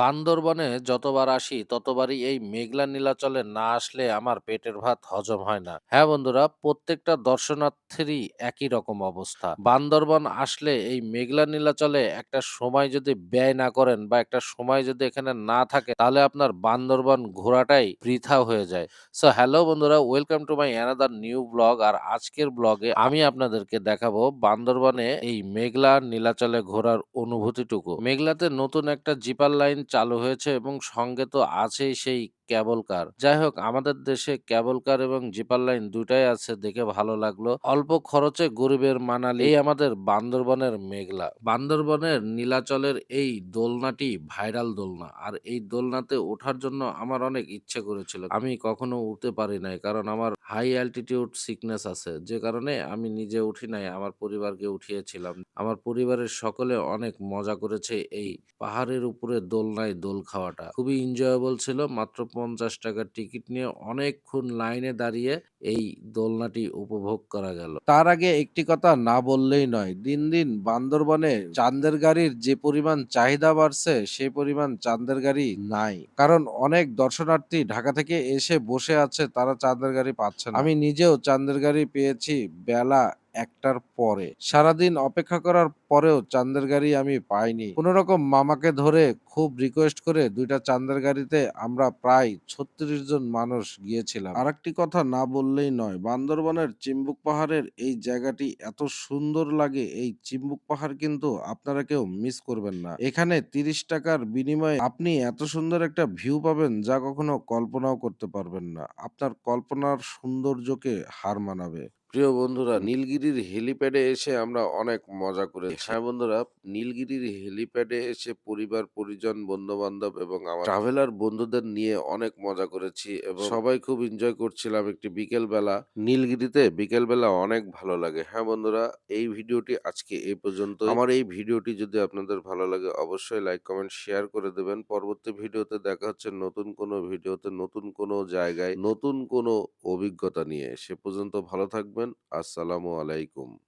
বান্দরবনে যতবার আসি ততবারই এই মেঘলা নীলাচলে না আসলে আমার পেটের ভাত হজম হয় না। হ্যাঁ বন্ধুরা, প্রত্যেকটা দর্শনার্থীরই একই রকম অবস্থা। বান্দরবন আসলে এই মেঘলা নীলাচলে একটা সময় যদি ব্যয় না করেন বা একটা সময় যদি এখানে না থাকে, তাহলে আপনার বান্দরবন ঘোরাটাই বৃথা হয়ে যায়। সো হ্যালো বন্ধুরা, welcome to my another new blog. আর আজকের ব্লগে আমি আপনাদেরকে দেখাবো বান্দরবনে এই মেঘলা নীলাচলে ঘোরার অনুভূতিটুকু। মেঘলাতে নতুন একটা জিপার লাইন চালু হয়েছে এবং সঙ্গে তো আছেই সেই কেবল কার। যাই হোক, আমাদের দেশে কেবল কার এবং জিপার লাইন দুটাই আছে, দেখে ভালো লাগলো। অল্প খরচে গরিবের মানালি, এই আমাদের বান্দরবনের মেঘলা। বান্দরবনের নীলাচলের এই দোলনাটি ভাইরাল দোলনা, আর এই দোলনাতে ওঠার জন্য আমার অনেক ইচ্ছে করেছিল। আমি কখনো উঠতে পারি নাই, কারণ আমার হাই অ্যালটিটিউড সিকনেস আছে, যে কারণে আমি নিজে উঠি নাই, আমার পরিবারকে উঠিয়েছিলাম। আমার পরিবারের সকলে অনেক মজা করেছে এই পাহাড়ের উপরে দোলনায় দোল খাওয়াটা। খুবই এনজয়েবল ছিল। মাত্র ৫০ টাকার টিকিট নিয়ে অনেকক্ষণ লাইনে দাঁড়িয়ে এই দোলনাটি উপভোগ করা গেল। তার আগে একটি কথা না বললেই নয়, দিন দিন বান্দরবনে চাঁদের গাড়ির যে পরিমাণ চাহিদা বাড়ছে, সেই পরিমাণ চাঁদের গাড়ি নাই। কারণ অনেক দর্শনার্থী ঢাকা থেকে এসে বসে আছে, তারা চাঁদের গাড়ি পাচ্ছে না। আমি নিজেও চাঁদের গাড়ি পেয়েছি বেলা ১টার পরে। সারাদিন অপেক্ষা করার পরেও চাঁদের গাড়ি আমি পাইনি। কোনরকম মামাকে ধরে খুব রিকোয়েস্ট করে ২ টা চাঁদের গাড়িতে আমরা প্রায় ৩৬ জন মানুষ গিয়েছিলাম। আরেকটি কথা না বললেই নয়, বান্দরবনের চিম্বুক পাহাড়ের এই জায়গাটি এত সুন্দর লাগে। এই চিম্বুক পাহাড় কিন্তু আপনারা কেউ মিস করবেন না। এখানে ৳৩০ টাকার বিনিময়ে আপনি এত সুন্দর একটা ভিউ পাবেন, যা কখনো কল্পনাও করতে পারবেন না। আপনার কল্পনার সৌন্দর্যকে হার মানাবে। প্রিয় বন্ধুরা, নীলগিরির হেলিপ্যাডে এসে আমরা অনেক মজা করেছি। হ্যাঁ বন্ধুরা, নীলগিরির হেলিপ্যাডে এসে পরিবার, পরিজন, বন্ধু-বান্ধব এবং আমার ট্রাভেলার বন্ধুদের নিয়ে অনেক মজা করেছি এবং সবাই খুব এনজয় করছিলাম। একটি বিকেলবেলা নীলগিরিতে বিকেলবেলা অনেক ভালো লাগে। হ্যাঁ বন্ধুরা, এই ভিডিওটি আজকে এই পর্যন্তই। আমার এই ভিডিওটি যদি আপনাদের ভালো লাগে, অবশ্যই লাইক, কমেন্ট, শেয়ার করে দেবেন। পরবর্তী ভিডিওতে দেখা হচ্ছে নতুন কোনো ভিডিওতে, নতুন কোনো জায়গায়, নতুন কোনো অভিজ্ঞতা নিয়ে। সে পর্যন্ত ভালো থাকবেন। আসসালামু আলাইকুম।